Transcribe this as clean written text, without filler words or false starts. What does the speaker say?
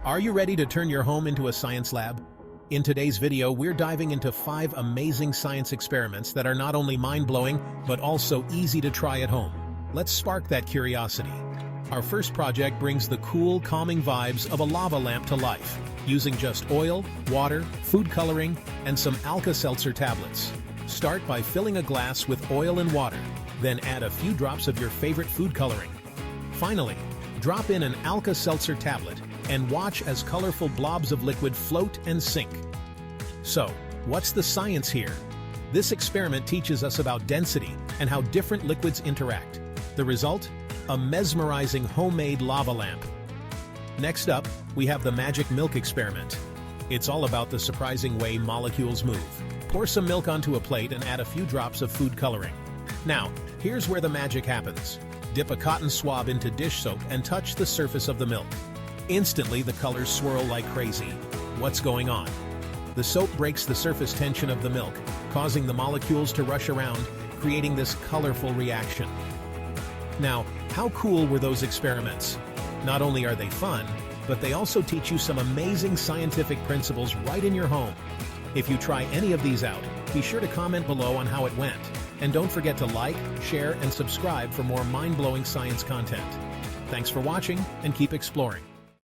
Are you ready to turn your home into a science lab? In today's video, we're diving into 5 amazing science experiments that are not only mind-blowing, but also easy to try at home. Let's spark that curiosity. Our first project brings the cool, calming vibes of a lava lamp to life, using just oil, water, food coloring, and some Alka-Seltzer tablets. Start by filling a glass with oil and water, then add a few drops of your favorite food coloring. Finally, drop in an Alka-Seltzer tablet and watch as colorful blobs of liquid float and sink. So, what's the science here? This experiment teaches us about density and how different liquids interact. The result? A mesmerizing homemade lava lamp. Next up, we have the magic milk experiment. It's all about the surprising way molecules move. Pour some milk onto a plate and add a few drops of food coloring. Now, here's where the magic happens. Dip a cotton swab into dish soap and touch the surface of the milk. Instantly, the colors swirl like crazy. What's going on? The soap breaks the surface tension of the milk, causing the molecules to rush around, creating this colorful reaction. Now, how cool were those experiments? Not only are they fun, but they also teach you some amazing scientific principles right in your home. If you try any of these out, be sure to comment below on how it went. And don't forget to like, share, and subscribe for more mind-blowing science content. Thanks for watching, and keep exploring.